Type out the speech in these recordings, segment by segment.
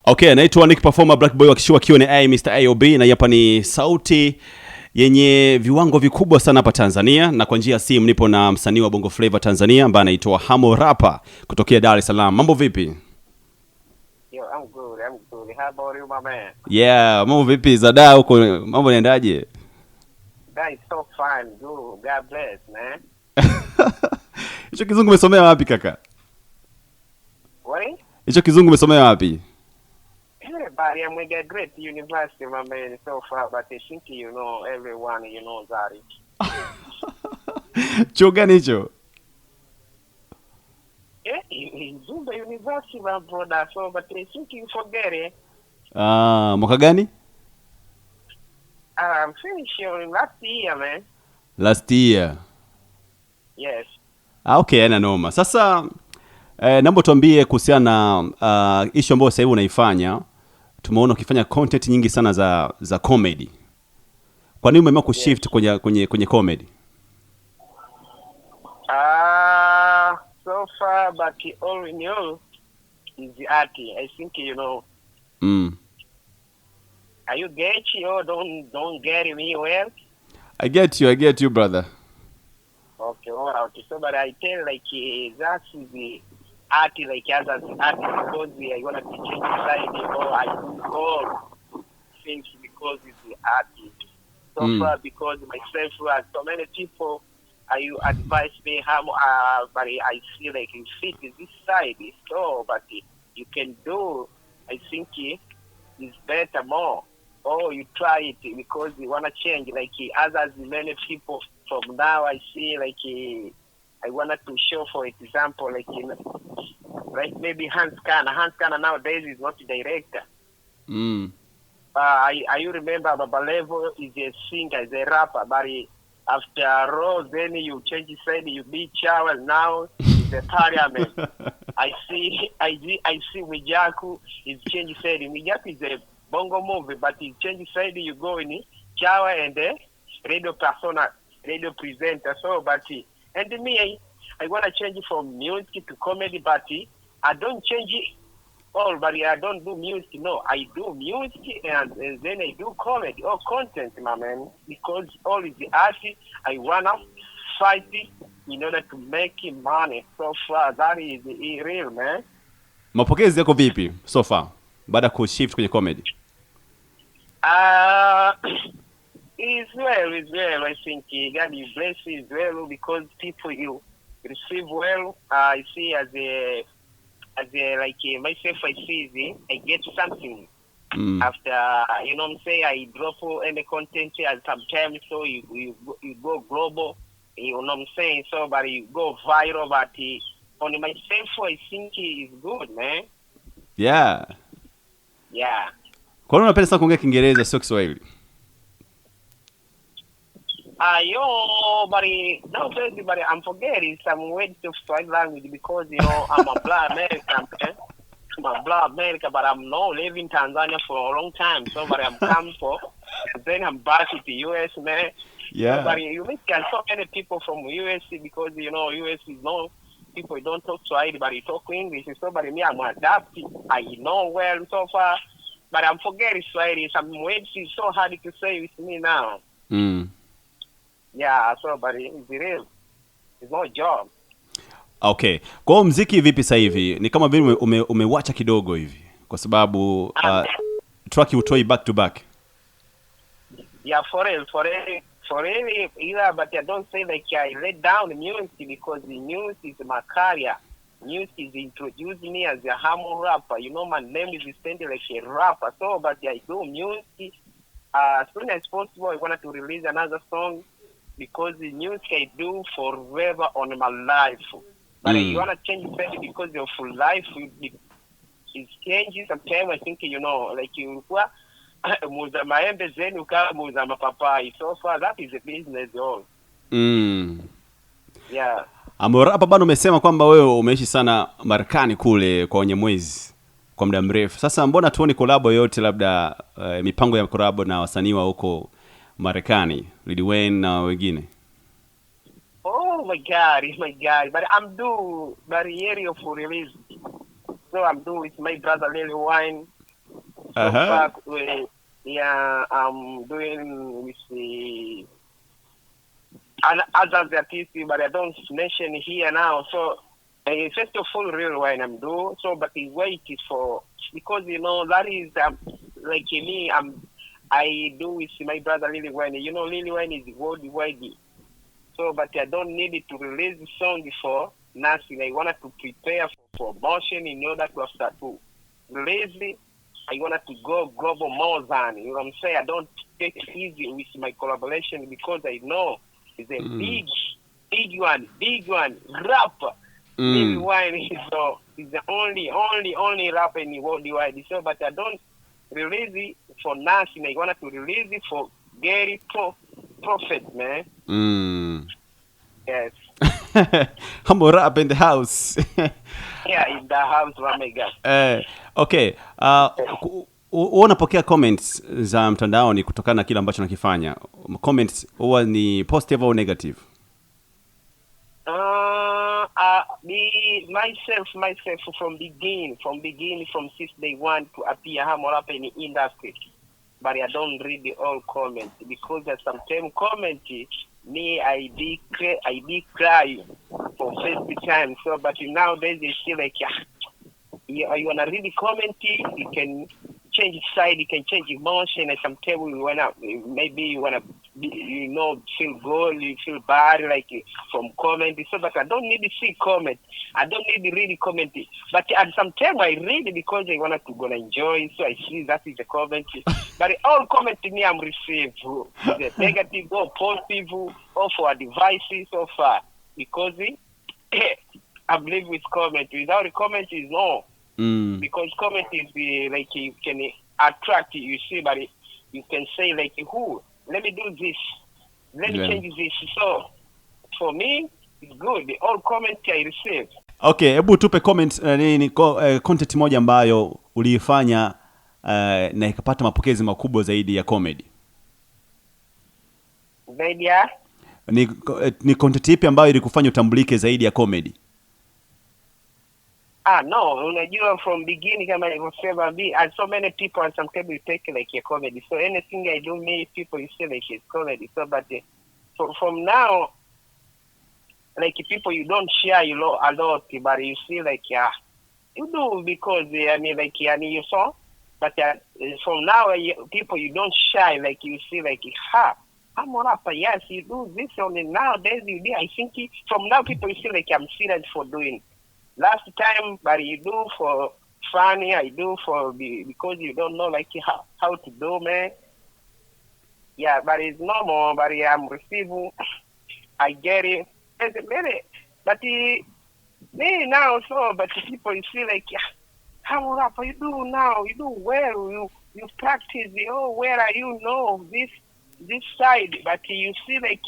Okay, naitwa Nick Performer Black Boy wakishua Q&A Mr. AOB, na hapa ni sauti yenye viwango vikubwa sana hapa Tanzania, na kwa njia ya simu nipo na msanii wa Bongo Flava Tanzania ambaye anaitwa Hamo Rapper kutokea Dar es Salaam. Mambo vipi? Yo, I'm good. How about you, my man? Yeah, mambo vipi Zada huko? Mambo yanaendaje? That is so fine, good. God bless, man. Hicho kizungu umesomea wapi kaka? What? Hicho kizungu umesomea wapi? Everybody, I'm with a great university, my man, so far, but I think you know everyone, you know that. Chuo gani hicho? Yeah, in Zumba University, my brother, so, but I think you forget it. Mwaka gani? I'm finishing last year, man. Last year. Yes. Okay, yana noma. Sasa naomba tuambie kuhusiana na issue ambayo sasa hivi unaifanya. Tumeona ukifanya content nyingi sana za comedy. Kwa nini umeamua kushift kwenye comedy? So far, but all we know is the art. I think you know. Are you get you? Don't get me well. I get you, brother. Okay, all right. So, but I tell like that is the art, like others art because I want to change society. Or I do all things because it's the art. So far, because myself and so many people, you advise me how, but I feel like you fit in this side. So, but you can do. I think it's better more. Oh, you try it because you want to change. Like others, many people from now, I see like I wanted to show, for example, like maybe Hans Kana. Hans Kana nowadays is not a director. I remember Babalevo is a singer, is a rapper, but after Rose, then you change his side, you be Chawel, now he's a parliament. I see Mijaku is change his side. Mijaku is a bongo movie, but he change side, you go in Chawa and radio persona, radio presenter. So, but and me, I want to change it from music to comedy, but I don't change it all, but I don't do music. No, I do music and then I do comedy or content, my man, because all is the art. I want to fight it in order to make money. So far, that is real, man. Mapokezi yako vipi so far baada kushift kwenye comedy? It's well. I think God you bless is well because people you receive well. I see as a like myself. I see I get something after you know what I'm saying. I drop any content and sometimes so you go global. You know what I'm saying. So but you go viral. But on myself, I think is good, man. Yeah. Kwa nini unapenda sana kuongea Kiingereza sio Kiswahili? But nowadays, but I'm forgetting some words of Swahili language because you know I'm a black American. I'm a black American, but I'm not living in Tanzania for a long time. So, but I'm come for, then I'm back to the US, man. Yeah. So, but you meet so many people from US because you know US is no people don't talk Swahili, but you talk English. So, but me, I'm adapting. I know well so far, but I'm forgetting Swahili. Some words is so hard to say with me now. Yeah, so but it's real. It's no job. Okay. Kwa hiyo muziki vipi sasa hivi? Ni kama vile umewacha kidogo hivi kwa sababu track utoi back to back. Yeah, for real, yeah, but I don't say like I let down the music because the music is my career. Music is introducing me as a Hamo rapper. You know, my name is extended like a rapper. So, but I do music. As soon as possible, I wanted to release another song because the music I do forever on my life. But you want to change it because your full life is changing. Sometimes I think, you know, like you muza maembe zenu kama muza mapapai. So far, that is a business all. Yeah. Hapa bado umesema kwamba wewe umeishi sana Marekani kule kwa Nyamwezi kwa muda mrefu. Sasa mbona tuone collab yote labda mipango ya collab na wasanii wa huko Marekani, Lil Wayne na wengine? Oh my God. But I'm due by the area for release. So I'm due with my brother Lil Wayne. So Uh-huh. far, yeah, I'm doing with the and other artists, but I don't mention here now. So, first of all, real wine I'm doing. So, but the wait is for because that is like me. I do with my brother Lily Wine. Lily Wine is worldwide. So, but I don't need it to release the song before nothing. I wanted to prepare for motion in order to start to release it. I wanted to go global more than, what I'm saying? I don't take it easy with my collaboration because I know it's a big one, rapper. Maybe Wine is the only rapper in the worldwide. So, but I don't release it for nothing. I wanted to release it for Gary Prophet, man. Yes. Humble Rap in the house. Yeah, in the house, oh my God. Okay. Unapokea comments za mtandaoni kutokana na kile ambacho nakifanya. Comments huwa ni positive au negative? Myself from since day one to appear Humble Rap in the industry. But I don't read the all comments because there's sometimes comment me I be cry for first time. So but nowadays they feel like you wanna read the comment, you can change side, you can change emotion, and sometimes you wanna feel good, you feel bad like from comment. So but I don't need to see comment. I don't need to read the comment. But at some time I read it because I wanted to go and enjoy. So I see that is the comment. But all comment to me I'm received the negative or positive or for devices so far because I believe with comment. Without the comment is no. Because comment is like you can attract you see, but you can say like who let me do this, let me change this. So for me it's good. All comment I receive. Okay, hebu tupe comment content moja ambayo uliifanya na ikapata mapokezi makubwa zaidi ya comedy. Zaidi ya ni content ipi ambayo ilikufanya utambulike zaidi ya comedy? No, unajua from beginning kama nilivyosema and so many people and some people take like a comedy. So anything I do me people you say like it's comedy. So but from now like people you don't share a lot but you see like you do because you saw but from now people you don't shy like you see like I'm a rapper, yes you do this only nowadays you do. I think from now people you see like I'm serious for doing last time, but you do for funny, I do for because you don't know like how to do, man. Yeah, but it's normal, but I'm receiving, I get it. But me now, so, but people you see like, how rapper you do now? You do well, you practice, where are you know this side, but you see like,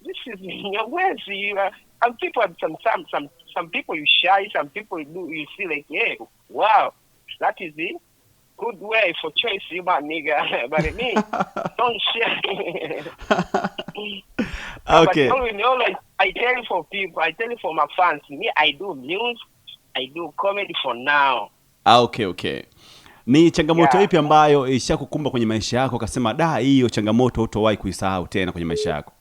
this is your words, and people some people you shy, some people you see like, yeah, wow, that is it. Good way for choice, you my nigga. But me, don't share. Okay. But always, I tell you for people, I tell you for my fans, me, I do news, I do comedy for now. Okay. Ni changamoto ipi ambayo ishakukumba kwenye maisha yako ukasema hiyo changamoto hutowahi kuisahau tena kwenye maisha yako?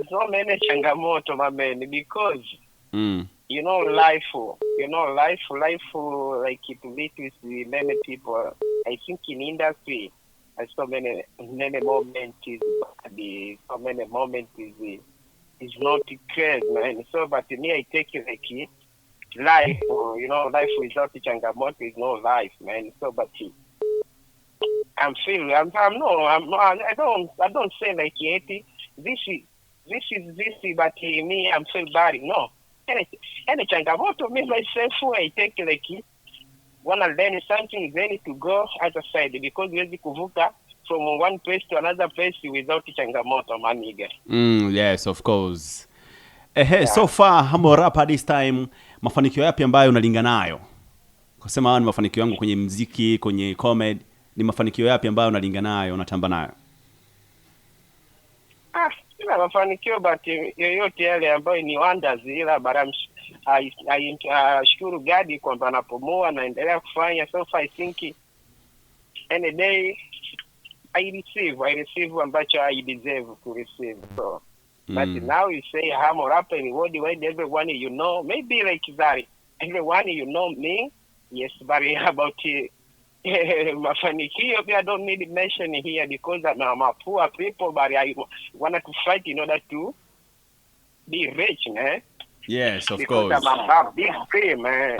So many changamoto, my man, because life like it meet with many people. I think in industry, so many moments so many moments is not crazy, man. So, but me, I take it like life, life without changamoto is no life, man. So, but I don't say like this is, but me, I'm feel bad. No. Any changamoto, me myself, I take like wanna learn something, then to go other side because we have kuvuka from one place to another place without changamoto, my nigga. Yes, of course. So far, Humble Rap this time, mafanikio yapi ambayo unalingana nayo? Kusema ni mafanikio yangu kwenye muziki, kwenye comedy, ni mafanikio yapi ambayo unalingana nayo, unatamba nayo? Sina mafanikio but yoyote yale ambayo ni wonders, ila shukuru God kwamba napumua naendelea kufanya. So I think any day I receive ambacho I deserve to receive. So but now you say Hamo Rapper in worldwide, everyone you know, maybe like that, everyone you know me, yes, but about mafanikio, I don't need to mention here because I'm a poor people, but I want to fight in order to be rich, man. Yes, of because course. I'm a big dream, man.